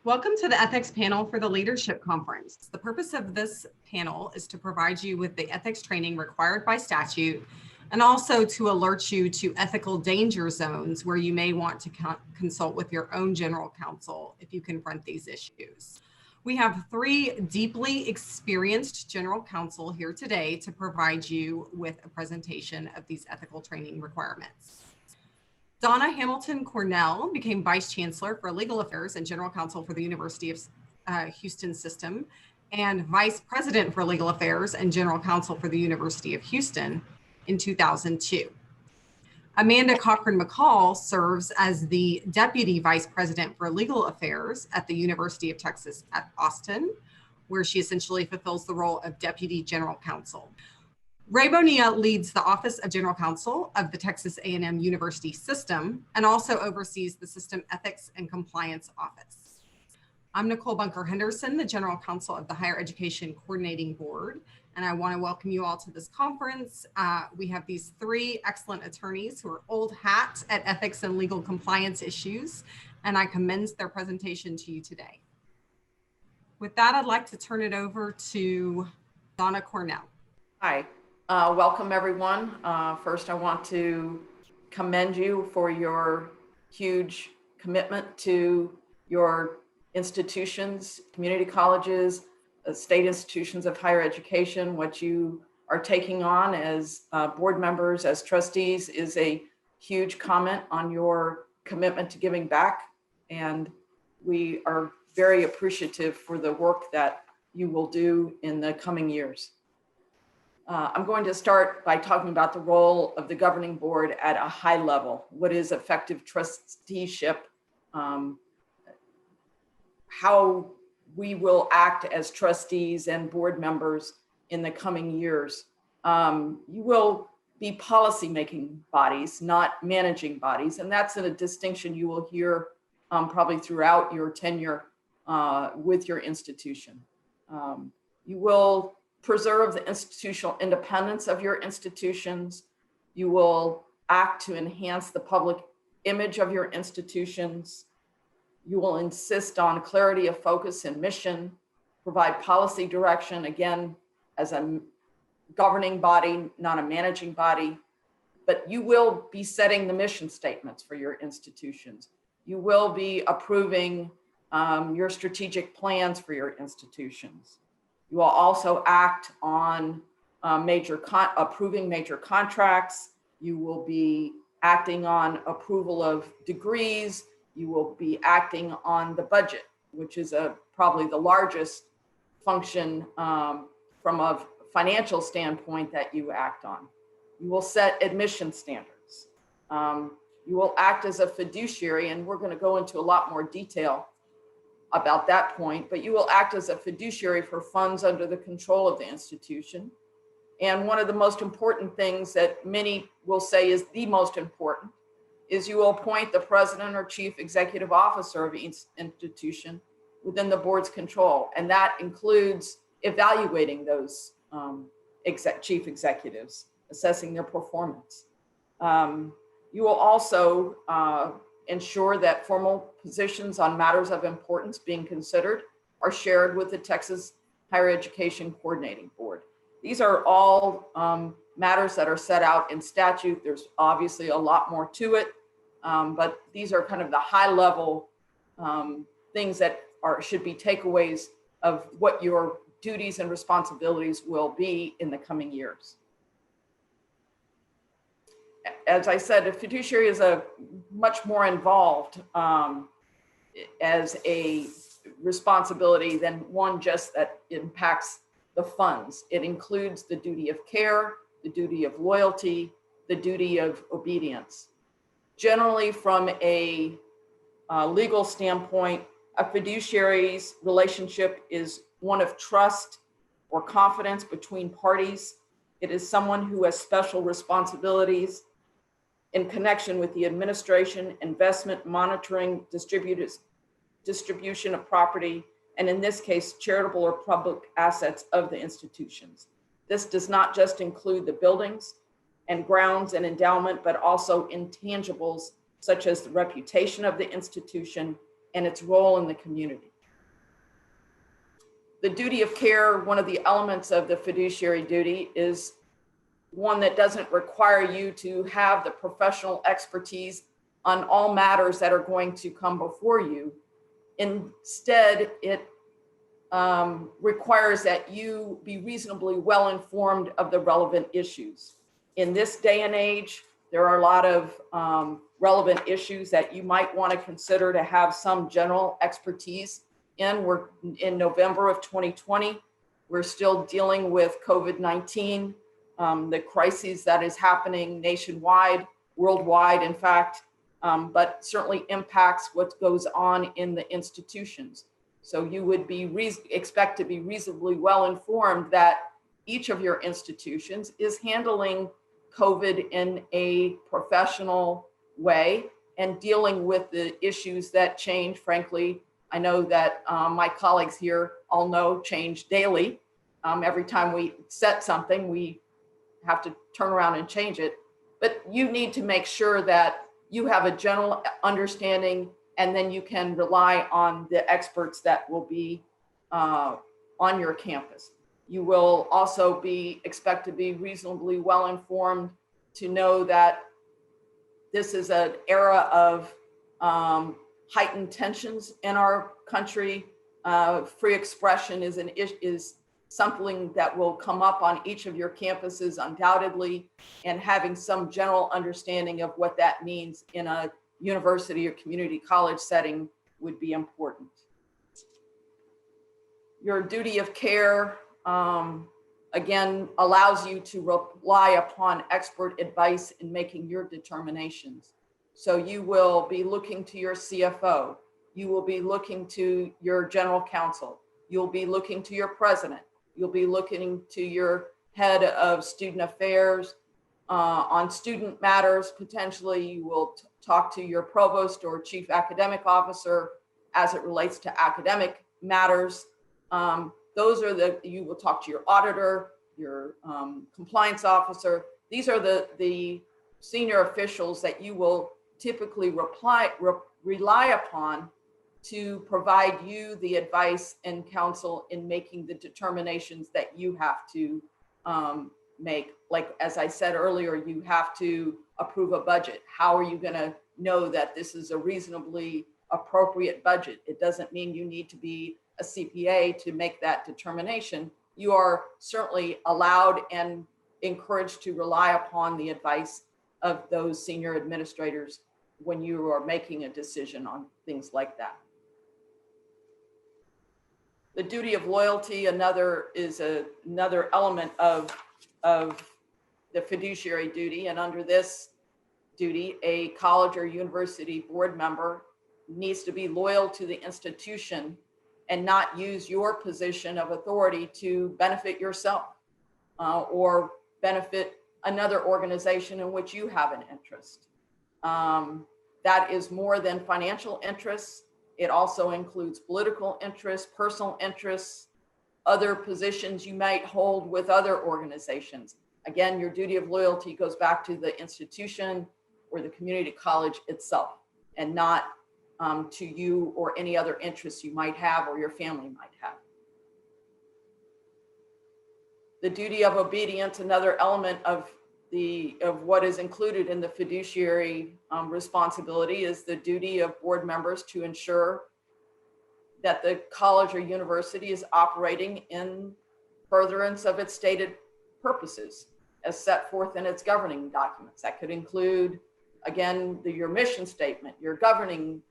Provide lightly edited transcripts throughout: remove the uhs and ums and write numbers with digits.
Welcome to the ethics panel for the Leadership Conference. The purpose of this panel is to provide you with the ethics training required by statute and also to alert you to ethical danger zones where you may want to consult with your own general counsel if you confront these issues. We have three deeply experienced general counsel here today to provide you with a presentation of these ethical training requirements. Donna Hamilton Cornell became Vice Chancellor for Legal Affairs and General Counsel for the University of Houston System and Vice President for Legal Affairs and General Counsel for the University of Houston in 2002. Amanda Cochran-McCall serves as the Deputy Vice President for Legal Affairs at the University of Texas at Austin, where she essentially fulfills the role of Deputy General Counsel. Ray Bonilla leads the Office of General Counsel of the Texas A&M University System and also oversees the System Ethics and Compliance Office. I'm Nicole Bunker Henderson, the General Counsel of the Higher Education Coordinating Board, and I want to welcome you all to this conference. We have these three excellent attorneys who are old hat at ethics and legal compliance issues, and I commend their presentation to you today. With that, I'd like to turn it over to Donna Cornell. Hi. Welcome everyone. First, I want to commend you for your huge commitment to your institutions, community colleges, state institutions of higher education. What you are taking on as board members, as trustees, is a huge comment on your commitment to giving back. And we are very appreciative for the work that you will do in the coming years. I'm going to start by talking about the role of the governing board at a high level. What is effective trusteeship? How we will act as trustees and board members in the coming years. You will be policy-making bodies, not managing bodies, and that's a distinction you will hear probably throughout your tenure with your institution. You will preserve the institutional independence of your institutions. You will act to enhance the public image of your institutions. You will insist on clarity of focus and mission, provide policy direction, again, as a governing body, not a managing body, but you will be setting the mission statements for your institutions. You will be approving your strategic plans for your institutions. You will also act on approving major contracts. You will be acting on approval of degrees. You will be acting on the budget, which is probably the largest function from a financial standpoint that you act on. You will set admission standards. You will act as a fiduciary, and we're going to go into a lot more detail about that point, but you will act as a fiduciary for funds under the control of the institution. And one of the most important things that many will say is the most important is you will appoint the president or chief executive officer of each institution within the board's control. And that includes evaluating those chief executives, assessing their performance. You will also ensure that formal positions on matters of importance being considered are shared with the Texas Higher Education Coordinating Board. These are all matters that are set out in statute. There's obviously a lot more to it, but these are kind of the high level things that should be takeaways of what your duties and responsibilities will be in the coming years. As I said, a fiduciary is much more involved as a responsibility than one just that impacts the funds. It includes the duty of care, the duty of loyalty, the duty of obedience. Generally, from a legal standpoint, a fiduciary's relationship is one of trust or confidence between parties. It is someone who has special responsibilities in connection with the administration, investment, monitoring, distribution of property, and in this case, charitable or public assets of the institutions. This does not just include the buildings and grounds and endowment, but also intangibles such as the reputation of the institution and its role in the community. The duty of care, one of the elements of the fiduciary duty, is one that doesn't require you to have the professional expertise on all matters that are going to come before you. Instead, it requires that you be reasonably well informed of the relevant issues. In this day and age, there are a lot of relevant issues that you might want to consider to have some general expertise in. We're in November of 2020. We're still dealing with COVID-19, the crisis that is happening nationwide, worldwide, in fact, but certainly impacts what goes on in the institutions. So you would be expect to be reasonably well informed that each of your institutions is handling COVID in a professional way and dealing with the issues that change. Frankly, I know that my colleagues here all know change daily. Every time we set something, we have to turn around and change it. But you need to make sure that you have a general understanding, and then you can rely on the experts that will be on your campus. You will also expect to be reasonably well informed to know that this is an era of heightened tensions in our country. Free expression is something that will come up on each of your campuses undoubtedly, and having some general understanding of what that means in a university or community college setting would be important. Your duty of care, again, allows you to rely upon expert advice in making your determinations. So you will be looking to your CFO, you will be looking to your general counsel, you'll be looking to your president, you'll be looking to your head of student affairs. On student matters, potentially you will talk to your provost or chief academic officer as it relates to academic matters. You will talk to your auditor, your compliance officer. These are the senior officials that you will typically rely upon to provide you the advice and counsel in making the determinations that you have to make. Like, as I said earlier, you have to approve a budget. How are you going to know that this is a reasonably appropriate budget? It doesn't mean you need to be a CPA to make that determination. You are certainly allowed and encouraged to rely upon the advice of those senior administrators when you are making a decision on things like that. The duty of loyalty, another element of the fiduciary duty. And under this duty, a college or university board member needs to be loyal to the institution and not use your position of authority to benefit yourself or benefit another organization in which you have an interest. That is more than financial interests. It also includes political interests, personal interests, other positions you might hold with other organizations. Again, your duty of loyalty goes back to the institution or the community college itself, and not to you or any other interests you might have or your family might have. The duty of obedience, another element of what is included in the fiduciary responsibility, is the duty of board members to ensure that the college or university is operating in furtherance of its stated purposes as set forth in its governing documents. That could include, again, your mission statement, your governing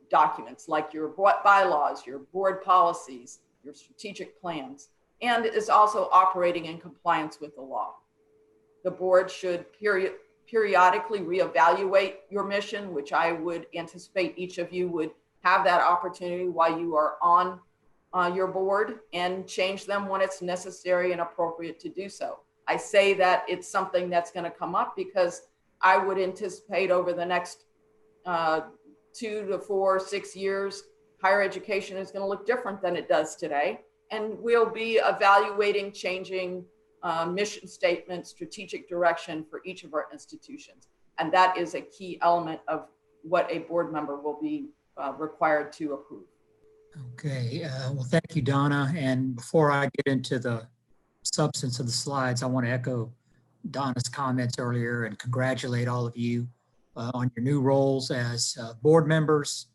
documents like your bylaws, your board policies, your strategic plans, and is also operating in compliance with the law. The board should periodically reevaluate your mission, which I would anticipate each of you would have that opportunity while you are on your board, and change them when it's necessary and appropriate to do so. I say that it's something that's going to come up because I would anticipate over the next 2 to 4, 6 years, higher education is going to look different than it does today. And we'll be evaluating, changing mission statement, strategic direction for each of our institutions. And that is a key element of what a board member will be required to approve. Okay, well, thank you, Donna. And before I get into the substance of the slides, I want to echo Donna's comments earlier and congratulate all of you on your new roles as board members.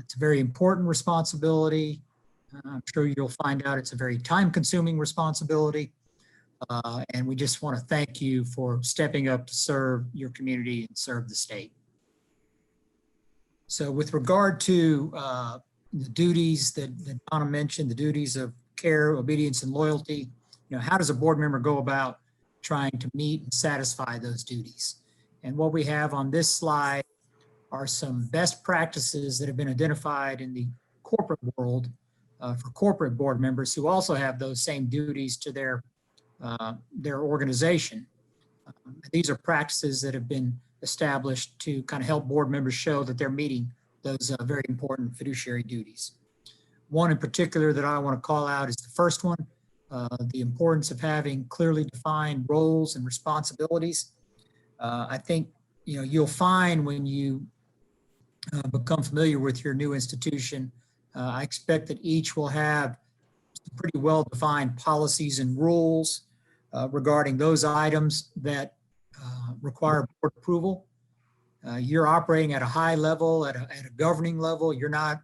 It's a very important responsibility. I'm sure you'll find out it's a very time-consuming responsibility. And we just want to thank you for stepping up to serve your community and serve the state. So with regard to the duties that Donna mentioned, the duties of care, obedience, and loyalty, how does a board member go about trying to meet and satisfy those duties? And what we have on this slide are some best practices that have been identified in the corporate world for corporate board members who also have those same duties to their organization. These are practices that have been established to kind of help board members show that they're meeting those very important fiduciary duties. One in particular that I want to call out is the first one, the importance of having clearly defined roles and responsibilities. I think you'll find when you become familiar with your new institution, I expect that each will have pretty well-defined policies and rules regarding those items that require board approval. You're operating at a high level, at a governing level. You're not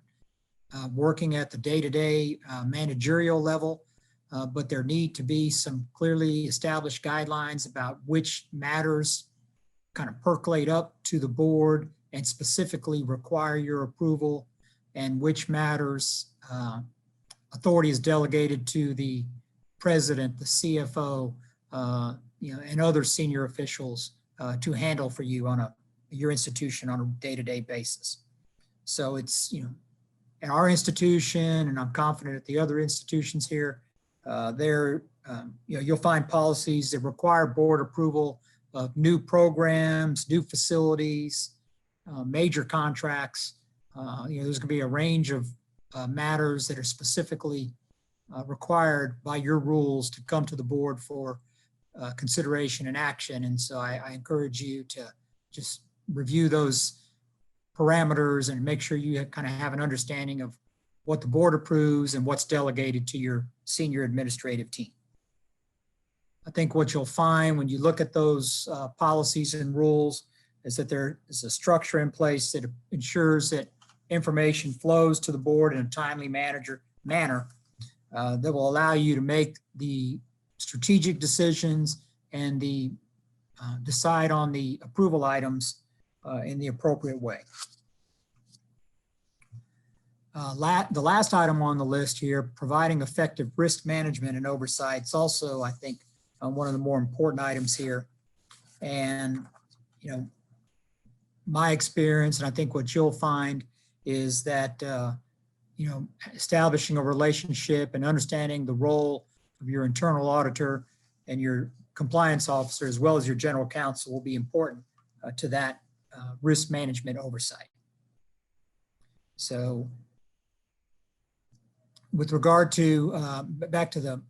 working at the day-to-day managerial level, but there need to be some clearly established guidelines about which matters kind of percolate up to the board and specifically require your approval, and which matters authority is delegated to the president, the CFO, and other senior officials to handle for you on your institution on a day-to-day basis. So it's, at our institution, and I'm confident at the other institutions here, you'll find policies that require board approval of new programs, new facilities, major contracts. There's going to be a range of matters that are specifically required by your rules to come to the board for consideration and action. And so I encourage you to just review those parameters and make sure you kind of have an understanding of what the board approves and what's delegated to your senior administrative team. I think what you'll find when you look at those policies and rules is that there is a structure in place that ensures that information flows to the board in a timely manner that will allow you to make the strategic decisions and decide on the approval items in the appropriate way. The last item on the list here, providing effective risk management and oversight, is also, I think, one of the more important items here. And, my experience, and I think what you'll find is that, establishing a relationship and understanding the role of your internal auditor and your compliance officer, as well as your general counsel, will be important to that risk management oversight. So with regard to, back to the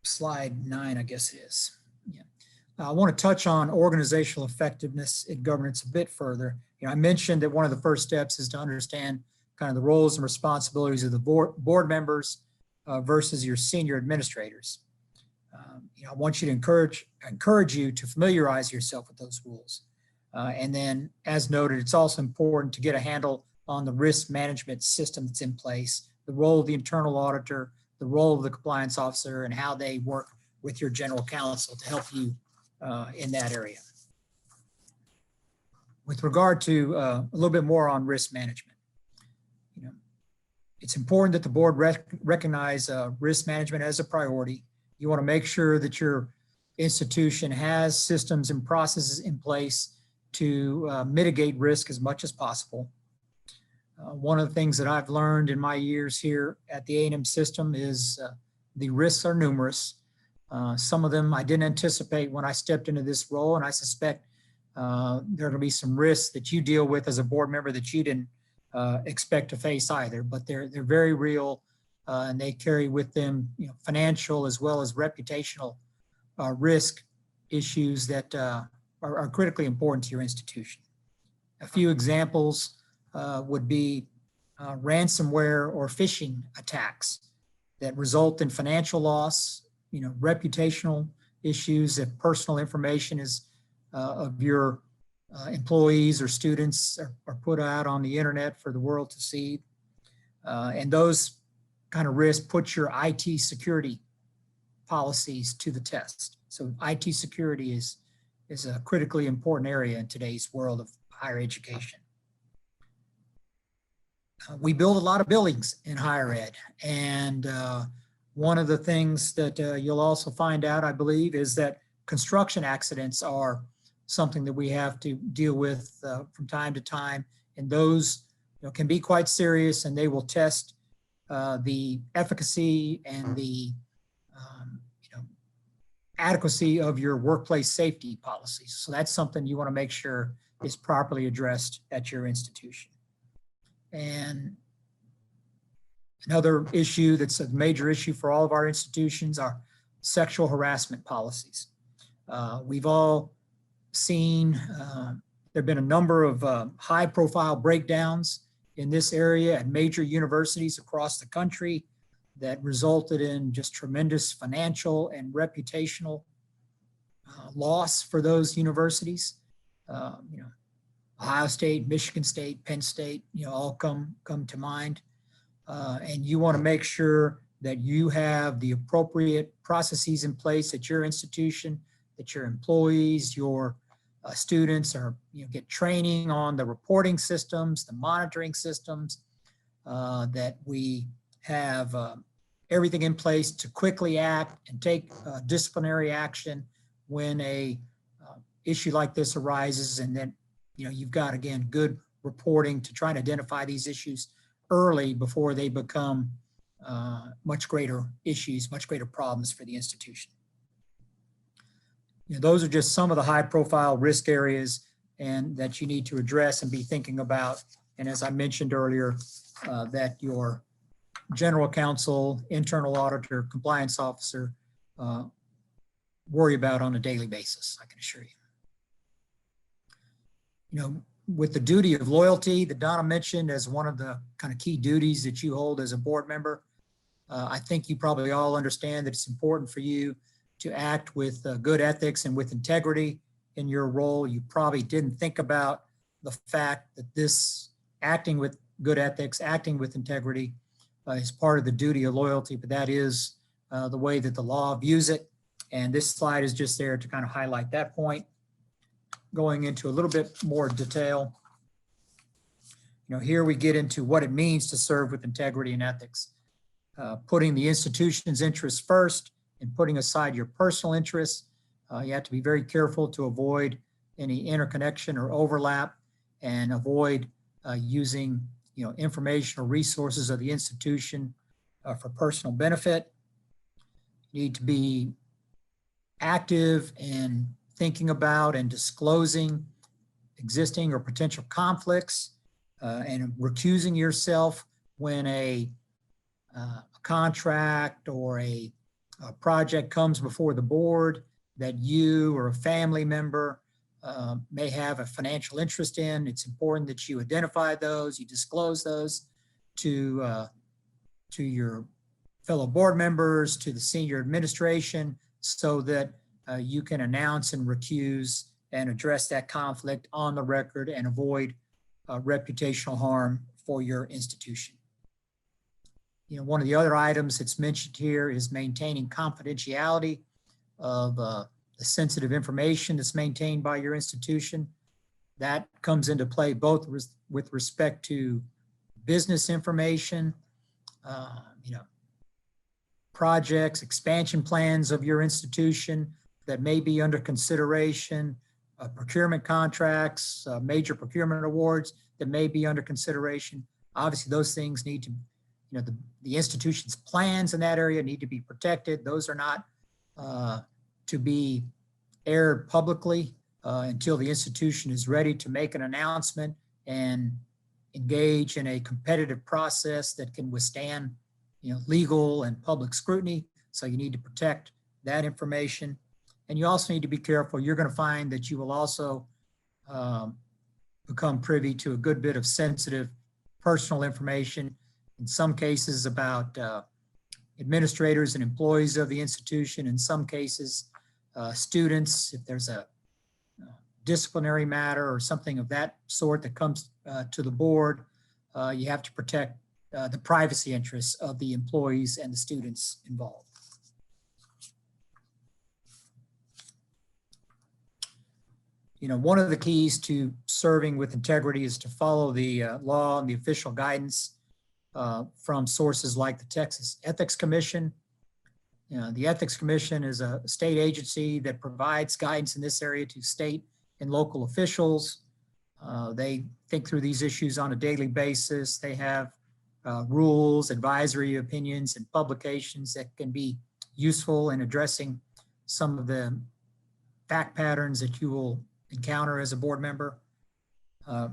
slide 9, I guess it is. Yeah. I want to touch on organizational effectiveness and governance a bit further. I mentioned that one of the first steps is to understand kind of the roles and responsibilities of the board members versus your senior administrators. I want you to encourage you to familiarize yourself with those rules. And then, as noted, it's also important to get a handle on the risk management system that's in place, the role of the internal auditor, the role of the compliance officer, and how they work with your general counsel to help you in that area. With regard to a little bit more on risk management, it's important that the board recognize risk management as a priority. You want to make sure that your institution has systems and processes in place to mitigate risk as much as possible. One of the things that I've learned in my years here at the A&M system is the risks are numerous. Some of them I didn't anticipate when I stepped into this role, and I suspect there are going to be some risks that you deal with as a board member that you didn't expect to face either, but they're very real, and they carry with them financial as well as reputational risk issues that are critically important to your institution. A few examples would be ransomware or phishing attacks that result in financial loss, reputational issues if personal information is of your employees or students are put out on the internet for the world to see. And those kind of risks put your IT security policies to the test. So IT security is a critically important area in today's world of higher education. We build a lot of buildings in higher ed, and one of the things that you'll also find out, I believe, is that construction accidents are something that we have to deal with from time to time, and those can be quite serious, and they will test the efficacy and the adequacy of your workplace safety policies. So that's something you want to make sure is properly addressed at your institution. And another issue that's a major issue for all of our institutions are sexual harassment policies. We've all seen, there have been a number of high-profile breakdowns in this area at major universities across the country that resulted in just tremendous financial and reputational loss for those universities. Ohio State, Michigan State, Penn State, all come to mind. And you want to make sure that you have the appropriate processes in place at your institution, that your employees, your students get training on the reporting systems, the monitoring systems, that we have everything in place to quickly act and take disciplinary action when a issue like this arises, and then you've got, again, good reporting to try and identify these issues early before they become much greater issues, much greater problems for the institution. Those are just some of the high-profile risk areas and that you need to address and be thinking about. And as I mentioned earlier, that your general counsel, internal auditor, compliance officer worry about on a daily basis, I can assure you. With the duty of loyalty that Donna mentioned as one of the kind of key duties that you hold as a board member, I think you probably all understand that it's important for you to act with good ethics and with integrity in your role. You probably didn't think about the fact that this acting with good ethics, acting with integrity is part of the duty of loyalty, but that is the way that the law views it. And this slide is just there to kind of highlight that point. Going into a little bit more detail, here we get into what it means to serve with integrity and ethics. Putting the institution's interests first and putting aside your personal interests. You have to be very careful to avoid any interconnection or overlap and avoid using information or resources of the institution for personal benefit. You need to be active in thinking about and disclosing existing or potential conflicts and recusing yourself when a contract or a project comes before the board that you or a family member may have a financial interest in. It's important that you identify those, you disclose those to your fellow board members, to the senior administration, so that you can announce and recuse and address that conflict on the record and avoid reputational harm for your institution. One of the other items that's mentioned here is maintaining confidentiality of the sensitive information that's maintained by your institution. That comes into play both with respect to business information, projects, expansion plans of your institution that may be under consideration, procurement contracts, major procurement awards that may be under consideration. Obviously, those things need to, the institution's plans in that area need to be protected. Those are not to be aired publicly until the institution is ready to make an announcement and engage in a competitive process that can withstand legal and public scrutiny. So you need to protect that information. And you also need to be careful. You're going to find that you will also become privy to a good bit of sensitive personal information, in some cases about administrators and employees of the institution, in some cases students, if there's a disciplinary matter or something of that sort that comes to the board, you have to protect the privacy interests of the employees and the students involved. You know, one of the keys to serving with integrity is to follow the law and the official guidance from sources like the Texas Ethics Commission. You know, the Ethics Commission is a state agency that provides guidance in this area to state and local officials. They think through these issues on a daily basis. They have rules, advisory opinions, and publications that can be useful in addressing some of the fact patterns that you will encounter as a board member.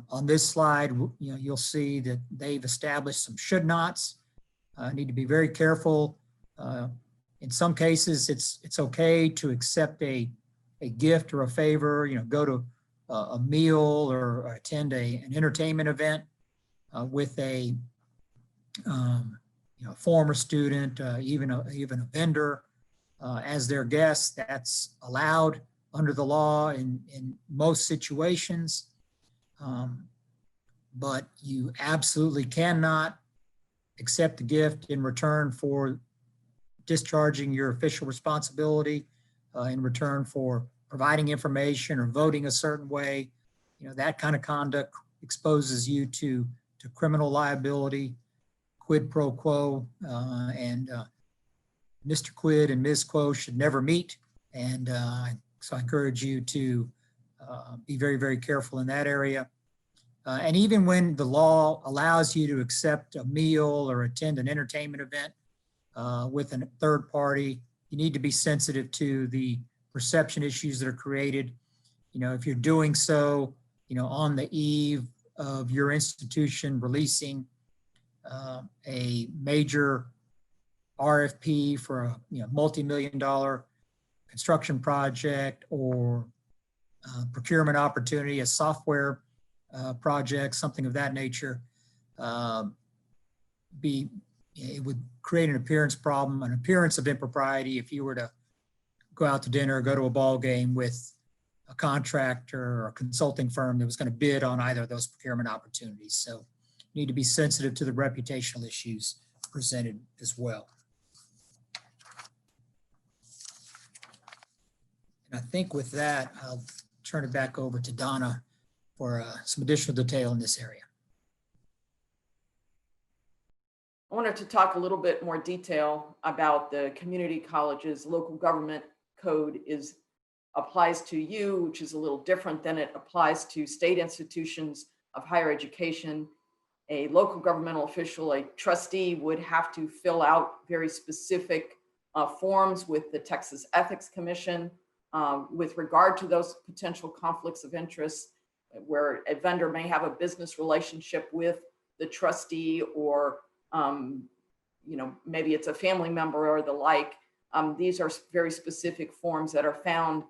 On this slide, you'll see that they've established some should nots. Need to be very careful. In some cases, it's okay to accept a gift or a favor, go to a meal or attend an entertainment event with a former student, even a vendor as their guest. That's allowed under the law in most situations, but you absolutely cannot accept the gift in return for discharging your official responsibility, in return for providing information or voting a certain way. That kind of conduct exposes you to criminal liability, quid pro quo, and Mr. Quid and Ms. Quo should never meet. And so I encourage you to be very, very careful in that area. And even when the law allows you to accept a meal or attend an entertainment event with a third party, you need to be sensitive to the perception issues that are created. If you're doing so, on the eve of your institution releasing a major RFP for a multi-million-dollar construction project or procurement opportunity, a software project, something of that nature, it would create an appearance problem, an appearance of impropriety if you were to go out to dinner, go to a ball game with a contractor or a consulting firm that was going to bid on either of those procurement opportunities. So you need to be sensitive to the reputational issues presented as well. And I think with that, I'll turn it back over to Donna for some additional detail in this area. I wanted to talk a little bit more detail about the community colleges. Local government code applies to you, which is a little different than it applies to state institutions of higher education. A local governmental official, a trustee, would have to fill out very specific forms with the Texas Ethics Commission with regard to those potential conflicts of interest, where a vendor may have a business relationship with the trustee, or maybe it's a family member or the like. These are very specific forms that are found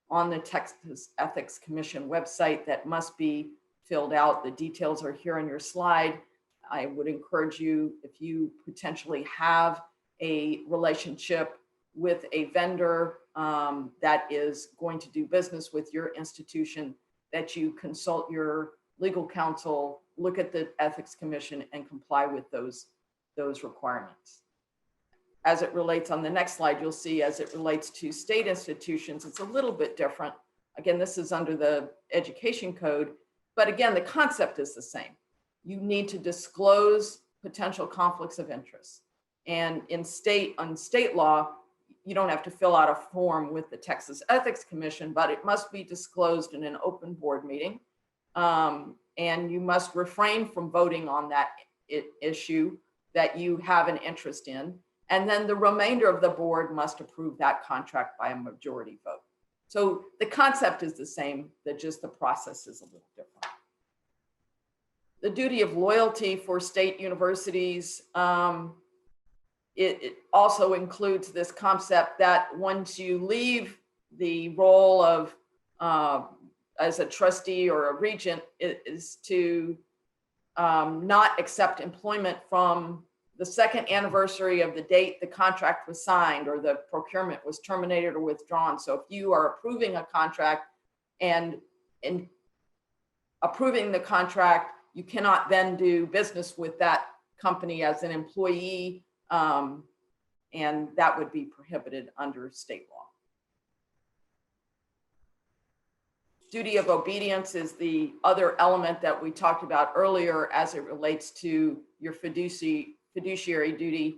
on the Texas Ethics Commission website that must be filled out. The details are here on your slide. I would encourage you, if you potentially have a relationship with a vendor that is going to do business with your institution, that you consult your legal counsel, look at the Ethics Commission, and comply with those requirements. As it relates on the next slide, you'll see as it relates to state institutions, it's a little bit different. Again, this is under the education code, but again, the concept is the same. You need to disclose potential conflicts of interest. And on state law, you don't have to fill out a form with the Texas Ethics Commission, but it must be disclosed in an open board meeting. And you must refrain from voting on that issue that you have an interest in. And then the remainder of the board must approve that contract by a majority vote. So the concept is the same, that just the process is a little different. The duty of loyalty for state universities, it also includes this concept that once you leave the role of as a trustee or a regent, is to not accept employment from the second anniversary of the date the contract was signed or the procurement was terminated or withdrawn. So if you are approving a contract and in approving the contract, you cannot then do business with that company as an employee, and that would be prohibited under state law. Duty of obedience is the other element that we talked about earlier as it relates to your fiduciary duty,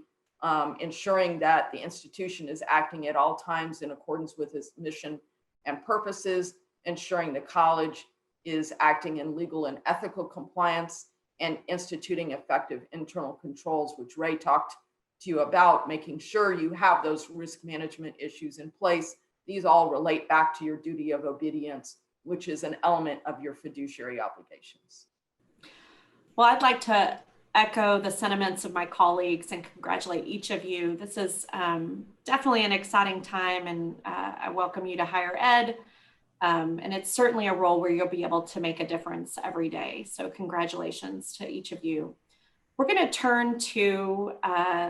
ensuring that the institution is acting at all times in accordance with its mission and purposes, ensuring the college is acting in legal and ethical compliance, and instituting effective internal controls, which Ray talked to you about, making sure you have those risk management issues in place. These all relate back to your duty of obedience, which is an element of your fiduciary obligations. Well, I'd like to echo the sentiments of my colleagues and congratulate each of you. This is definitely an exciting time, and I welcome you to higher ed. And it's certainly a role where you'll be able to make a difference every day. So congratulations to each of you. We're going to turn to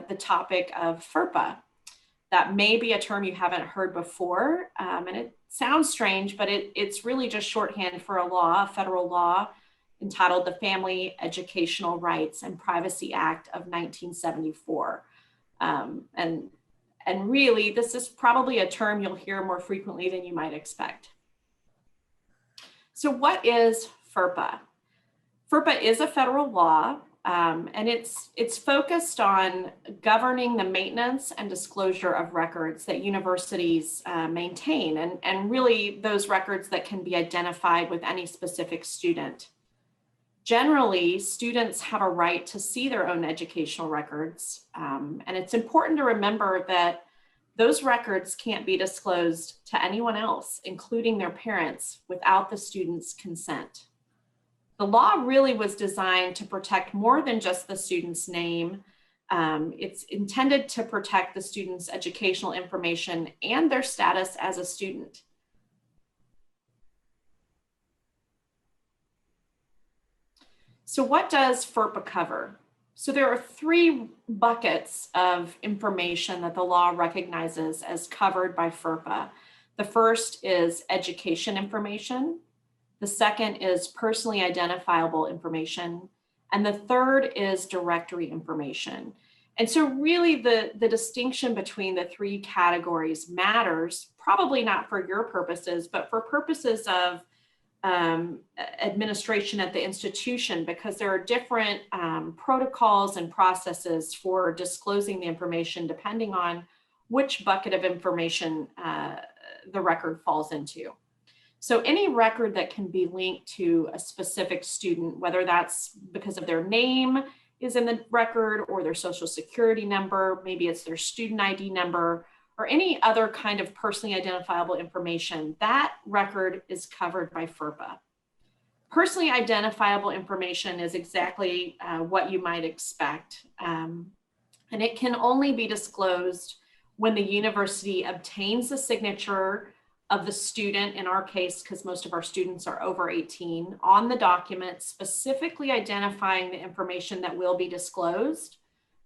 the topic of FERPA. That may be a term you haven't heard before, and it sounds strange, but it's really just shorthand for a law, a federal law, entitled the Family Educational Rights and Privacy Act of 1974. And really, this is probably a term you'll hear more frequently than you might expect. So what is FERPA? FERPA is a federal law, and it's focused on governing the maintenance and disclosure of records that universities maintain, and really those records that can be identified with any specific student. Generally, students have a right to see their own educational records, and it's important to remember that those records can't be disclosed to anyone else, including their parents, without the student's consent. The law really was designed to protect more than just the student's name. It's intended to protect the student's educational information and their status as a student. So what does FERPA cover? So there are three buckets of information that the law recognizes as covered by FERPA. The first is education information. The second is personally identifiable information. And the third is directory information. And so really the distinction between the three categories matters, probably not for your purposes, but for purposes of administration at the institution, because there are different protocols and processes for disclosing the information depending on which bucket of information the record falls into. So any record that can be linked to a specific student, whether that's because of their name is in the record or their social security number, maybe it's their student ID number, or any other kind of personally identifiable information, that record is covered by FERPA. Personally identifiable information is exactly what you might expect. And it can only be disclosed when the university obtains the signature of the student, in our case, because most of our students are over 18, on the document specifically identifying the information that will be disclosed,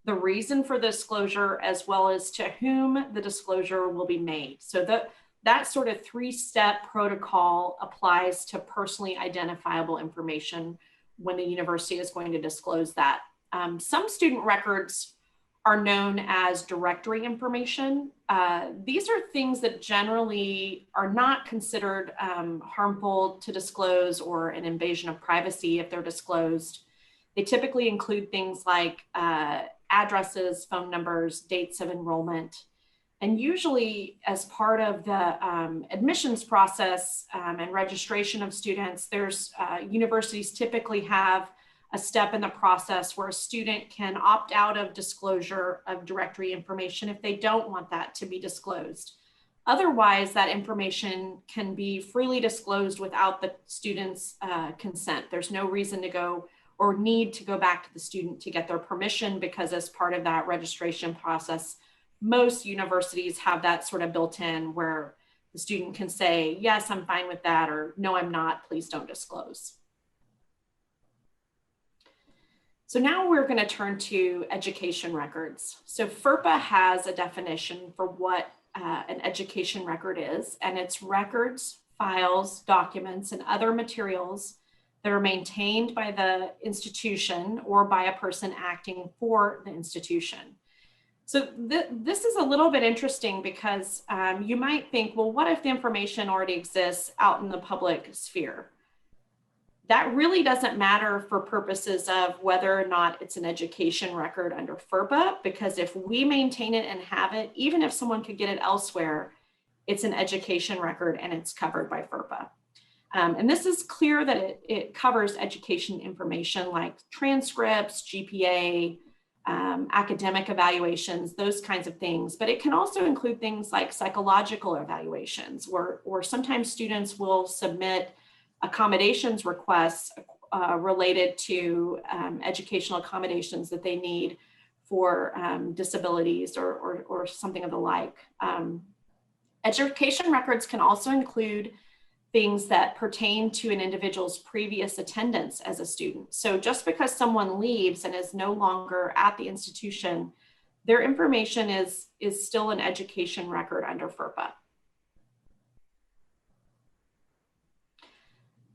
the reason for the disclosure, as well as to whom the disclosure will be made. So that sort of three-step protocol applies to personally identifiable information when the university is going to disclose that. Some student records are known as directory information. These are things that generally are not considered harmful to disclose or an invasion of privacy if they're disclosed. They typically include things like addresses, phone numbers, dates of enrollment. And usually as part of the admissions process and registration of students, there's universities typically have a step in the process where a student can opt out of disclosure of directory information if they don't want that to be disclosed. Otherwise, that information can be freely disclosed without the student's consent. There's no reason to go or need to go back to the student to get their permission, because as part of that registration process, most universities have that sort of built in where the student can say, yes, I'm fine with that, or no, I'm not, please don't disclose. So now we're going to turn to education records. So FERPA has a definition for what an education record is, and it's records, files, documents, and other materials that are maintained by the institution or by a person acting for the institution. So this is a little bit interesting because you might think, well, what if the information already exists out in the public sphere? That really doesn't matter for purposes of whether or not it's an education record under FERPA, because if we maintain it and have it, even if someone could get it elsewhere, it's an education record and it's covered by FERPA. And this is clear that it covers education information like transcripts, GPA, academic evaluations, those kinds of things. But it can also include things like psychological evaluations, or sometimes students will submit accommodations requests related to educational accommodations that they need for disabilities or something of the like. Education records can also include things that pertain to an individual's previous attendance as a student. So just because someone leaves and is no longer at the institution, their information is still an education record under FERPA.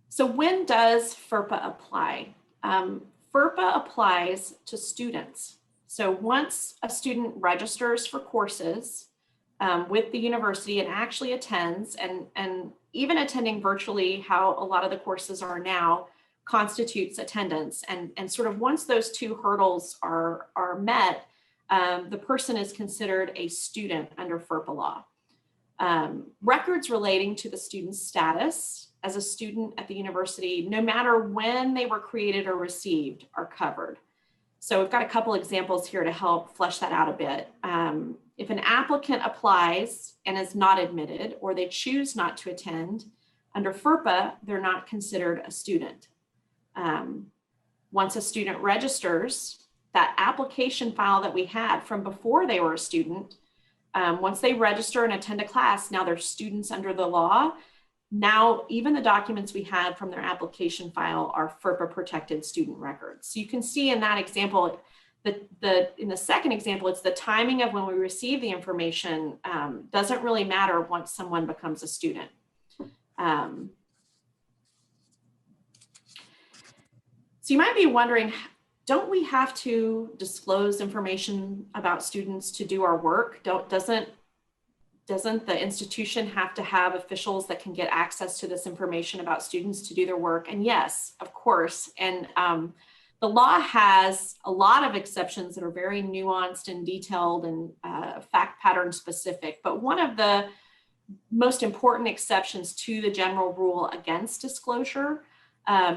So when does FERPA apply? FERPA applies to students. So once a student registers for courses with the university and actually attends, and even attending virtually, how a lot of the courses are now, constitutes attendance. And sort of once those two hurdles are met, the person is considered a student under FERPA law. Records relating to the student's status as a student at the university, no matter when they were created or received, are covered. So we've got a couple examples here to help flesh that out a bit. If an applicant applies and is not admitted, or they choose not to attend, under FERPA, they're not considered a student. Once a student registers, that application file that we had from before they were a student, once they register and attend a class, now they're students under the law. Now, even the documents we had from their application file are FERPA protected student records. So you can see in that example, in the second example, it's the timing of when we receive the information doesn't really matter once someone becomes a student. So you might be wondering, don't we have to disclose information about students to do our work? Doesn't the institution have to have officials that can get access to this information about students to do their work? And yes, of course. And the law has a lot of exceptions that are very nuanced and detailed and fact pattern specific. But one of the most important exceptions to the general rule against disclosure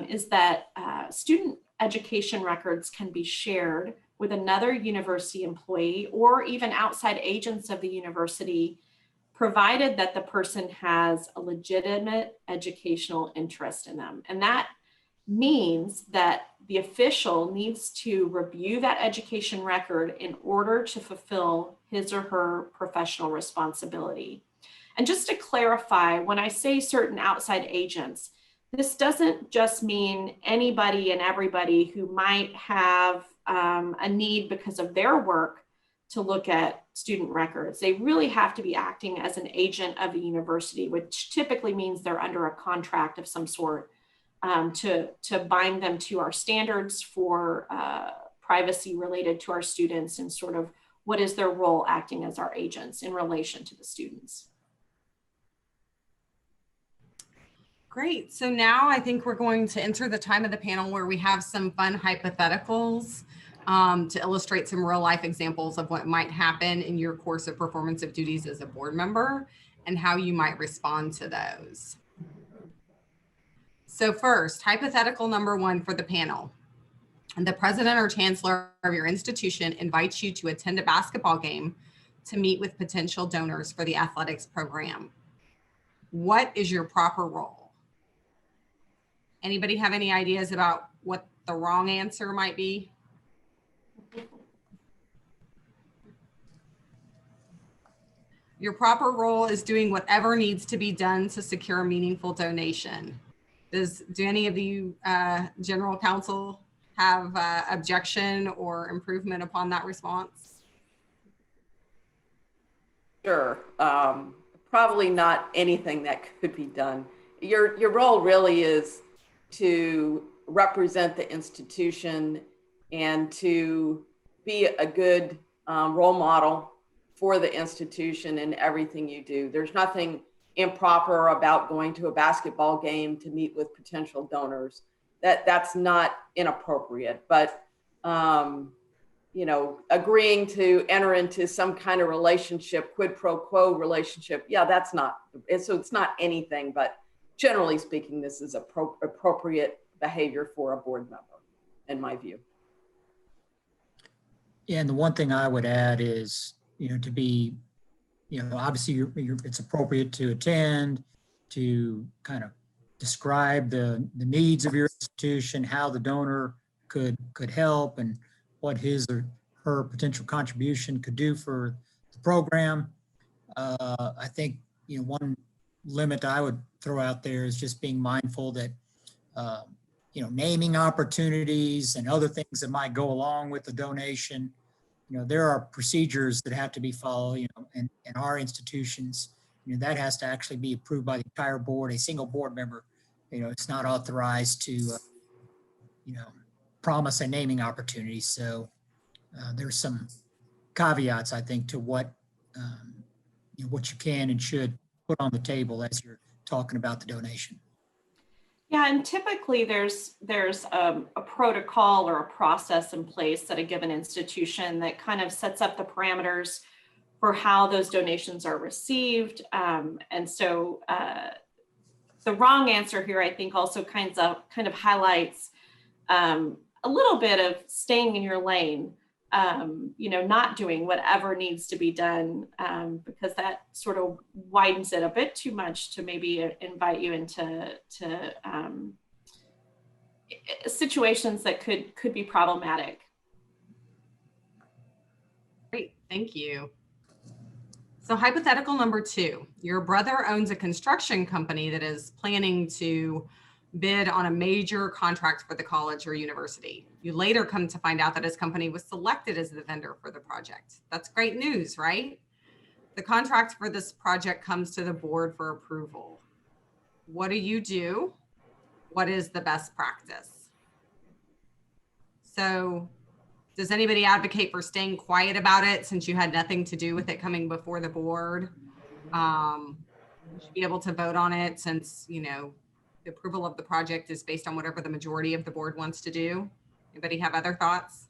is that student education records can be shared with another university employee or even outside agents of the university, provided that the person has a legitimate educational interest in them. And that means that the official needs to review that education record in order to fulfill his or her professional responsibility. And just to clarify, when I say certain outside agents, this doesn't just mean anybody and everybody who might have a need because of their work to look at student records. They really have to be acting as an agent of the university, which typically means they're under a contract of some sort to bind them to our standards for privacy related to our students, and sort of what is their role acting as our agents in relation to the students. Great. So now I think we're going to enter the time of the panel where we have some fun hypotheticals to illustrate some real life examples of what might happen in your course of performance of duties as a board member and how you might respond to those. So first, hypothetical number one for the panel. The president or chancellor of your institution invites you to attend a basketball game to meet with potential donors for the athletics program. What is your proper role? Anybody have any ideas about what the wrong answer might be? Your proper role is doing whatever needs to be done to secure a meaningful donation. Do any of you general counsel have objection or improvement upon that response? Sure. Probably not anything that could be done. Your role really is to represent the institution and to be a good role model for the institution in everything you do. There's nothing improper about going to a basketball game to meet with potential donors. That's not inappropriate, but you know, agreeing to enter into some kind of relationship, quid pro quo relationship, yeah, that's not, so it's not anything, but generally speaking, this is appropriate behavior for a board member, in my view. Yeah, and the one thing I would add is, you know, to be, you know, obviously it's appropriate to attend, to kind of describe the needs of your institution, how the donor could help, and what his or her potential contribution could do for the program. I think, you know, one limit I would throw out there is just being mindful that, you know, naming opportunities and other things that might go along with the donation. You know, there are procedures that have to be followed, you know, in our institutions, you know, that has to actually be approved by the entire board, a single board member. You know, it's not authorized to, you know, promise a naming opportunity. So there's some caveats, I think, to what, you know, what you can and should put on the table as you're talking about the donation. Yeah, and typically there's a protocol or a process in place at a given institution that kind of sets up the parameters for how those donations are received. And so the wrong answer here, I think, also kind of highlights a little bit of staying in your lane, you know, not doing whatever needs to be done, because that sort of widens it a bit too much to maybe invite you into situations that could be problematic. Great, thank you. So hypothetical number 2, your brother owns a construction company that is planning to bid on a major contract for the college or university. You later come to find out that his company was selected as the vendor for the project. That's great news, right? The contract for this project comes to the board for approval. What do you do? What is the best practice? So does anybody advocate for staying quiet about it since you had nothing to do with it coming before the board? You should be able to vote on it since, you know, the approval of the project is based on whatever the majority of the board wants to do. Anybody have other thoughts?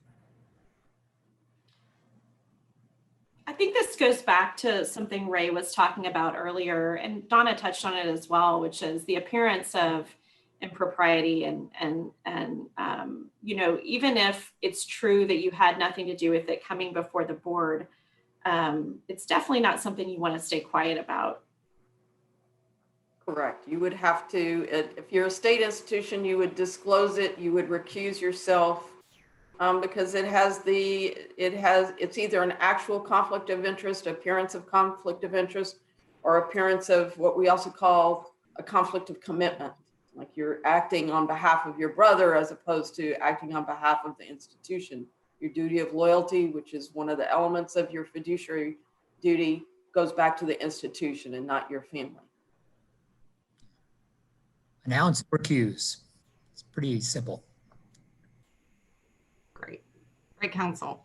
I think this goes back to something Ray was talking about earlier, and Donna touched on it as well, which is the appearance of impropriety and you know, even if it's true that you had nothing to do with it coming before the board, it's definitely not something you want to stay quiet about. Correct. You would have to, if you're a state institution, you would disclose it, you would recuse yourself, because it's either an actual conflict of interest, appearance of conflict of interest, or appearance of what we also call a conflict of commitment. Like you're acting on behalf of your brother as opposed to acting on behalf of the institution. Your duty of loyalty, which is one of the elements of your fiduciary duty, goes back to the institution and not your family. Announce or recuse. It's pretty simple. Great. Great counsel.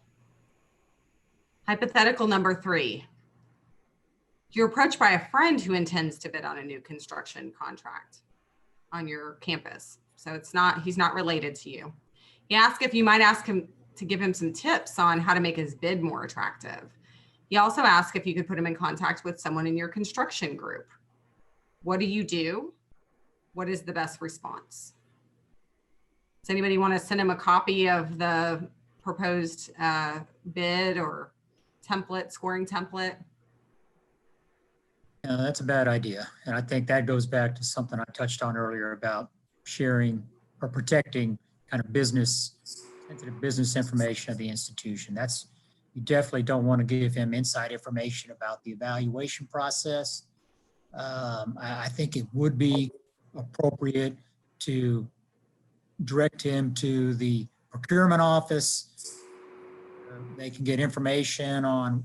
Hypothetical number 3. You're approached by a friend who intends to bid on a new construction contract on your campus. So he's not related to you. He asked if you might ask him to give him some tips on how to make his bid more attractive. He also asked if you could put him in contact with someone in your construction group. What do you do? What is the best response? Does anybody want to send him a copy of the proposed bid or template, scoring template? No, that's a bad idea. And I think that goes back to something I touched on earlier about sharing or protecting kind of sensitive business information of the institution. You definitely don't want to give him inside information about the evaluation process. I think it would be appropriate to direct him to the procurement office. They can get information on,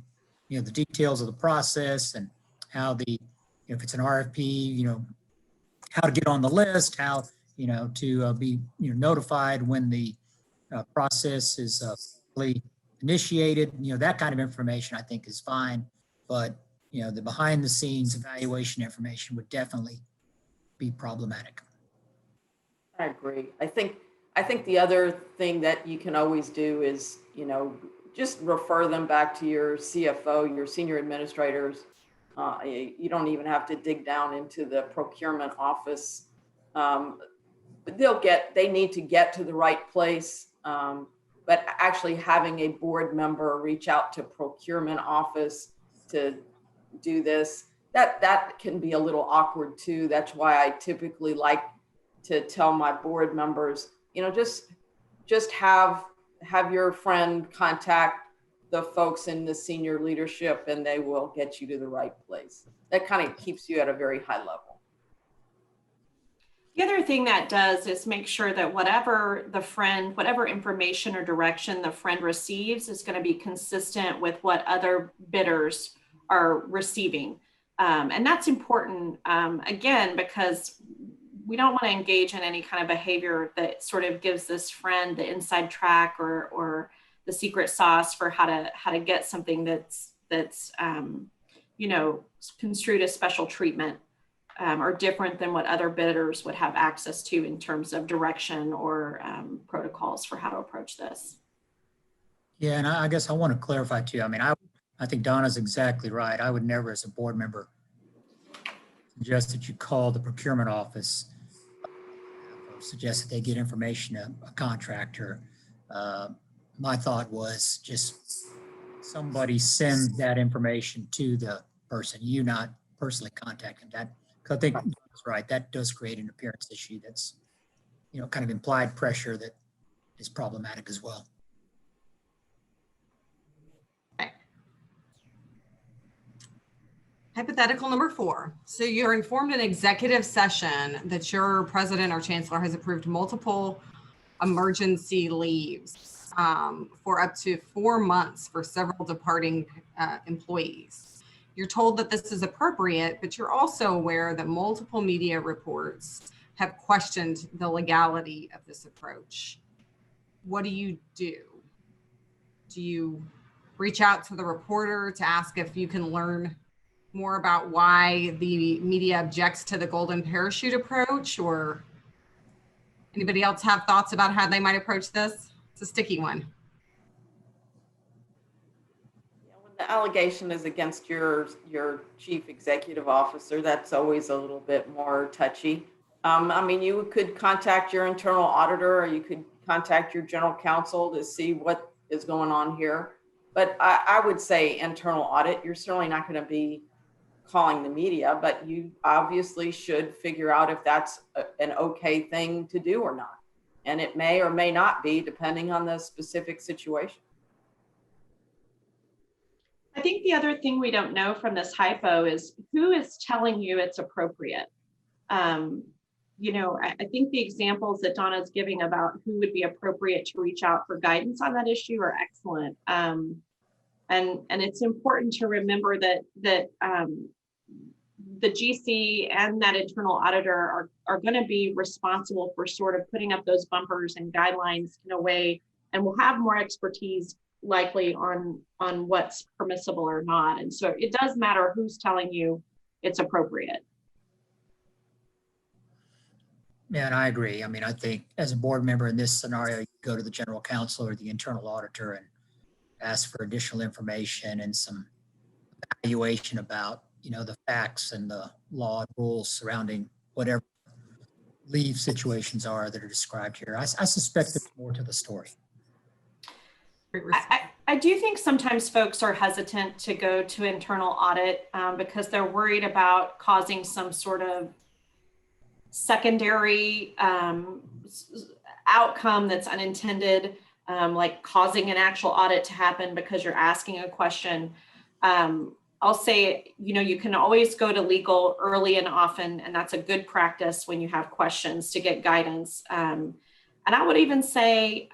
the details of the process and how if it's an RFP, how to get on the list, how, to be, notified when the process is fully initiated. That kind of information I think is fine, but, the behind the scenes evaluation information would definitely be problematic. I agree. I think the other thing that you can always do is, just refer them back to your CFO, your senior administrators. You don't even have to dig down into the procurement office. But they need to get to the right place. But actually having a board member reach out to procurement office to do this, that can be a little awkward too. That's why I typically like to tell my board members, just have your friend contact the folks in the senior leadership and they will get you to the right place. That kind of keeps you at a very high level. The other thing that does is make sure that whatever information or direction the friend receives is going to be consistent with what other bidders are receiving. And that's important, again, because we don't want to engage in any kind of behavior that sort of gives this friend the inside track or the secret sauce for how to get something that's construed as special treatment or different than what other bidders would have access to in terms of direction or protocols for how to approach this. Yeah, and I guess I want to clarify too. I mean, I think Donna's exactly right. I would never, as a board member, suggest that you call the procurement office or suggest that they get information to a contractor. My thought was just somebody send that information to the person, you not personally contact them. That, because I think that's right. That does create an appearance issue that's, kind of implied pressure that is problematic as well. Hypothetical number 4. So you're informed in executive session that your president or chancellor has approved multiple emergency leaves for up to 4 months for several departing employees. You're told that this is appropriate, but you're also aware that multiple media reports have questioned the legality of this approach. What do you do? Do you reach out to the reporter to ask if you can learn more about why the media objects to the golden parachute approach, or anybody else have thoughts about how they might approach this? It's a sticky one. When the allegation is against your chief executive officer, that's always a little bit more touchy. I mean, you could contact your internal auditor, or you could contact your general counsel to see what is going on here. But I would say internal audit, you're certainly not going to be calling the media, but you obviously should figure out if that's an okay thing to do or not. And it may or may not be, depending on the specific situation. I think the other thing we don't know from this hypo is who is telling you it's appropriate. I think the examples that Donna's giving about who would be appropriate to reach out for guidance on that issue are excellent. And it's important to remember that the GC and that internal auditor are going to be responsible for sort of putting up those bumpers and guidelines in a way, and will have more expertise likely on what's permissible or not. And so it does matter who's telling you it's appropriate. Yeah, and I agree. I mean, I think as a board member in this scenario, you go to the general counsel or the internal auditor and ask for additional information and some evaluation about, the facts and the law and rules surrounding whatever leave situations are that are described here. I suspect there's more to the story. I do think sometimes folks are hesitant to go to internal audit because they're worried about causing some sort of secondary outcome that's unintended, like causing an actual audit to happen because you're asking a question. I'll say, you can always go to legal early and often, and that's a good practice when you have questions to get guidance. And I would even say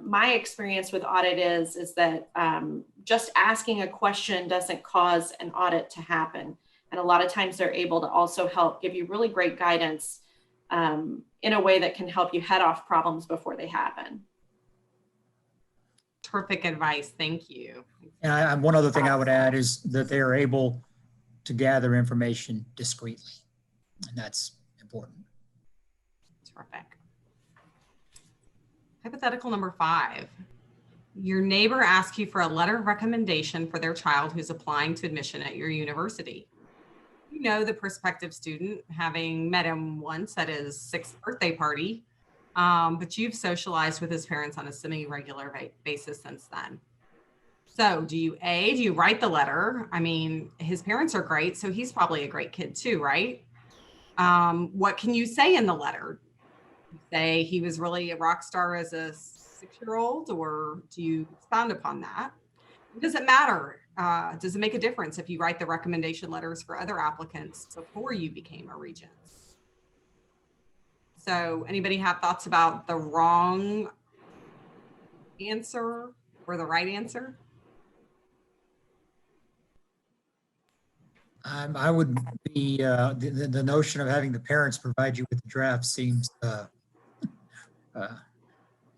my experience with audit is that just asking a question doesn't cause an audit to happen. And a lot of times they're able to also help give you really great guidance in a way that can help you head off problems before they happen. Terrific advice. Thank you. And one other thing I would add is that they are able to gather information discreetly, and that's important. Terrific. Hypothetical number 5. Your neighbor asks you for a letter of recommendation for their child who's applying to admission at your university. You know the prospective student, having met him once at his 6th birthday party, but you've socialized with his parents on a semi-regular basis since then. So do you write the letter? I mean, his parents are great, so he's probably a great kid too, right? What can you say in the letter? Say he was really a rock star as a 6-year-old, or do you expound upon that? Does it matter? Does it make a difference if you write the recommendation letters for other applicants before you became a regent? So anybody have thoughts about the wrong answer or the right answer? I would be, the notion of having the parents provide you with the draft seems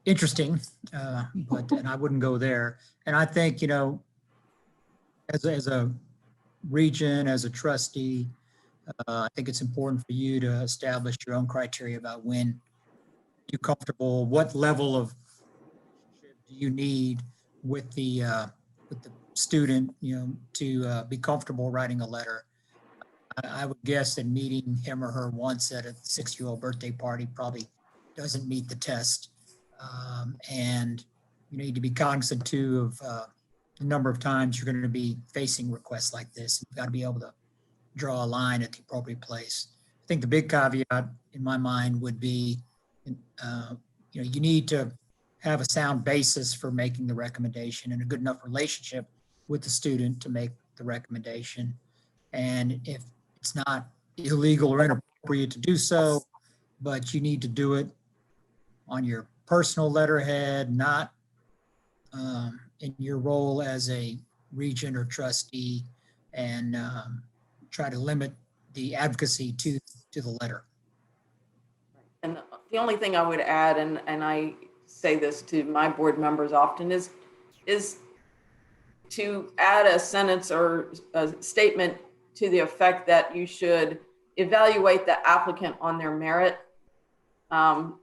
interesting, and I wouldn't go there. And I think, as a regent, as a trustee, I think it's important for you to establish your own criteria about when you're comfortable, what level of do you need with the student, to be comfortable writing a letter. I would guess that meeting him or her once at a 6-year-old birthday party probably doesn't meet the test. And you need to be cognizant too of the number of times you're going to be facing requests like this. You've got to be able to draw a line at the appropriate place. I think the big caveat in my mind would be, you need to have a sound basis for making the recommendation and a good enough relationship with the student to make the recommendation. And if it's not illegal or inappropriate to do so, but you need to do it on your personal letterhead, not in your role as a regent or trustee, and try to limit the advocacy to the letter. And the only thing I would add, and I say this to my board members often, is to add a sentence or a statement to the effect that you should evaluate the applicant on their merit.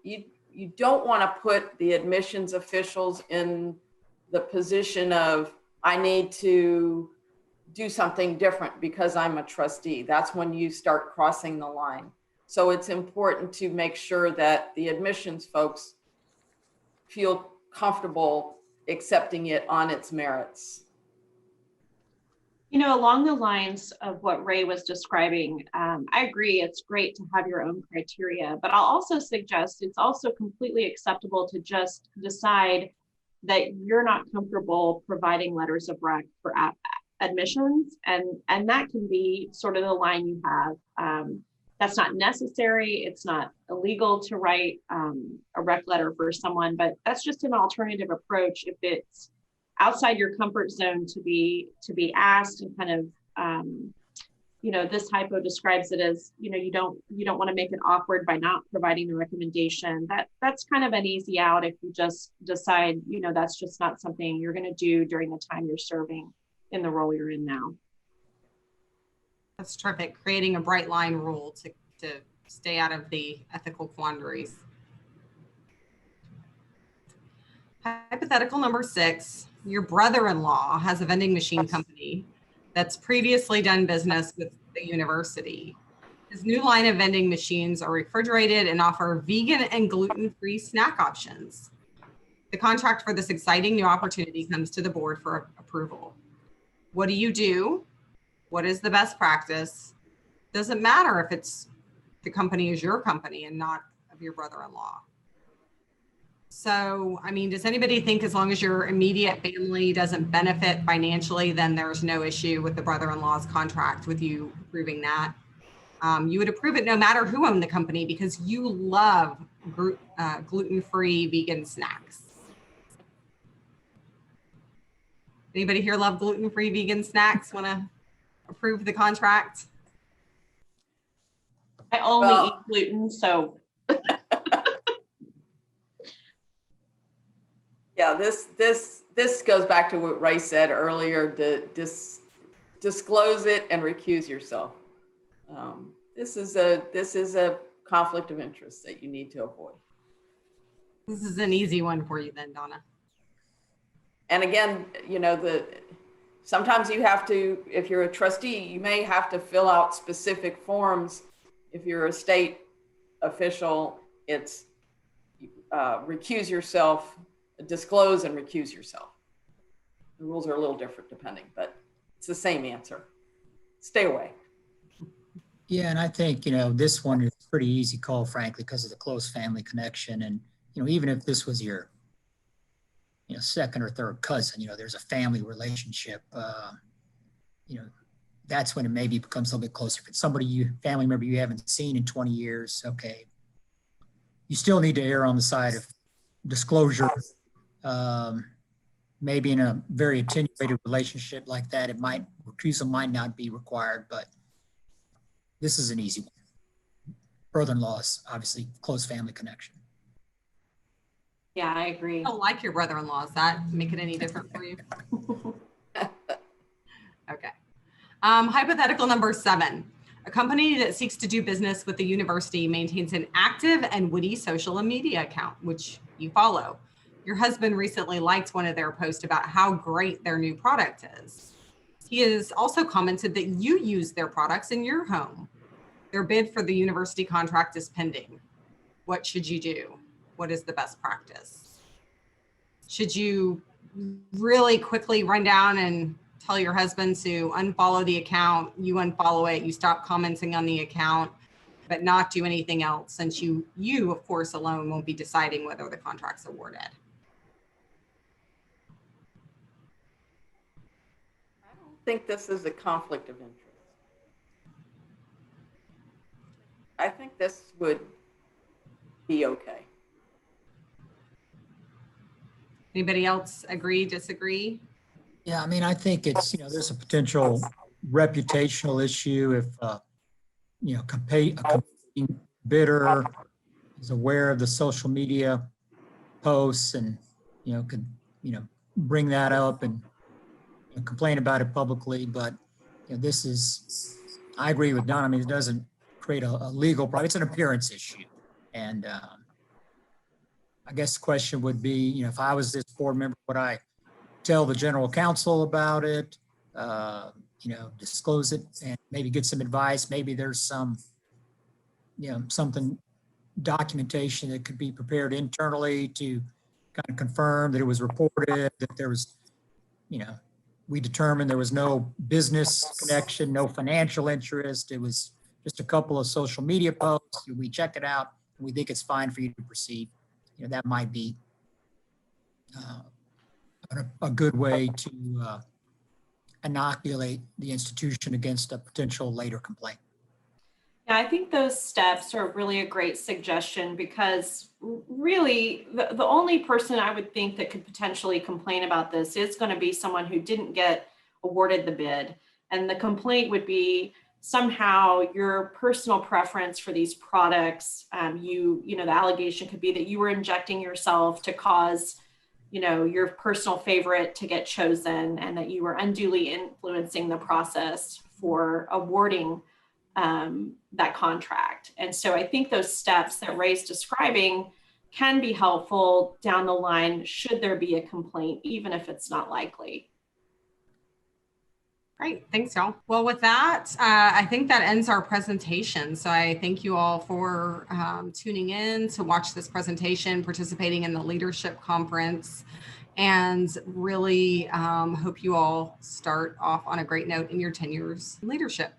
You don't want to put the admissions officials in the position of, I need to do something different because I'm a trustee. That's when you start crossing the line. So it's important to make sure that the admissions folks feel comfortable accepting it on its merits. Along the lines of what Ray was describing, I agree it's great to have your own criteria, but I'll also suggest it's also completely acceptable to just decide that you're not comfortable providing letters of rec for admissions, and that can be sort of the line you have. That's not necessary. It's not illegal to write a rec letter for someone, but that's just an alternative approach if it's outside your comfort zone to be asked, and kind of, this hypo describes it as, you don't want to make it awkward by not providing the recommendation. That's kind of an easy out if you just decide, that's just not something you're going to do during the time you're serving in the role you're in now. That's terrific. Creating a bright line rule to stay out of the ethical quandaries. Hypothetical number 6, your brother-in-law has a vending machine company that's previously done business with the university. His new line of vending machines are refrigerated and offer vegan and gluten-free snack options. The contract for this exciting new opportunity comes to the board for approval. What do you do? What is the best practice? Doesn't matter if the company is your company and not of your brother-in-law. So, does anybody think as long as your immediate family doesn't benefit financially, then there's no issue with the brother-in-law's contract with you approving that? You would approve it no matter who owned the company because you love gluten-free vegan snacks. Anybody here love gluten-free vegan snacks? Want to approve the contract? I only Well- eat gluten, so Yeah, this goes back to what Ray said earlier, disclose it and recuse yourself. This is a conflict of interest that you need to avoid. This is an easy one for you then, Donna. And again, you know, sometimes you have to, if you're a trustee, you may have to fill out specific forms. If you're a state official, it's recuse yourself, disclose and recuse yourself. The rules are a little different depending, but it's the same answer. Stay away. Yeah, and I think, you know, this one is a pretty easy call, frankly, because of the close family connection. And, you know, even if this was your, you know, second or third cousin, you know, there's a family relationship, you know, that's when it maybe becomes a little bit closer. If it's somebody family member you haven't seen in 20 years, okay. You still need to err on the side of disclosure. Maybe in a very attenuated relationship like that, recusal might not be required, but this is an easy one. Brother-in-laws, obviously close family connection. yeah, I agree. I don't like your brother-in-law. Does that make it any different for you? Okay. Hypothetical number 7. A company that seeks to do business with the university maintains an active and witty social media account, which you follow. Your husband recently liked one of their posts about how great their new product is. He has also commented that you use their products in your home. Their bid for the university contract is pending. What should you do? What is the best practice? Should you really quickly run down and tell your husband to unfollow the account, you unfollow it, you stop commenting on the account, but not do anything else, since you of course alone won't be deciding whether the contract's awarded? I don't think this is a conflict of interest. I think this would be okay. Anybody else agree, disagree? Yeah, I mean, I think it's, you know, there's a potential reputational issue if, you know, a competing bidder is aware of the social media posts and, you know, could, you know, bring that up and, you know, complain about it publicly. But, you know, this is, I agree with Don. I mean, it doesn't create a legal problem. It's an appearance issue. And I guess the question would be, you know, if I was this board member, would I tell the general counsel about it, you know, disclose it and maybe get some advice? Maybe there's some, you know, documentation that could be prepared internally to kind of confirm that it was reported, that there was, you know, we determined there was no business connection, no financial interest. It was just a couple of social media posts. We check it out and we think it's fine for you to proceed. You know, that might be a good way to inoculate the institution against a potential later complaint. Yeah, I think those steps are really a great suggestion, because really the only person I would think that could potentially complain about this is going to be someone who didn't get awarded the bid. And the complaint would be somehow your personal preference for these products. You know, the allegation could be that you were injecting yourself to cause, you know, your personal favorite to get chosen, and that you were unduly influencing the process for awarding that contract. And so I think those steps that Ray's describing can be helpful down the line should there be a complaint, even if it's not likely. Great, thanks y'all. Well, with that, I think that ends our presentation. So I thank you all for tuning in to watch this presentation, participating in the leadership conference, and really hope you all start off on a great note in your tenures in leadership.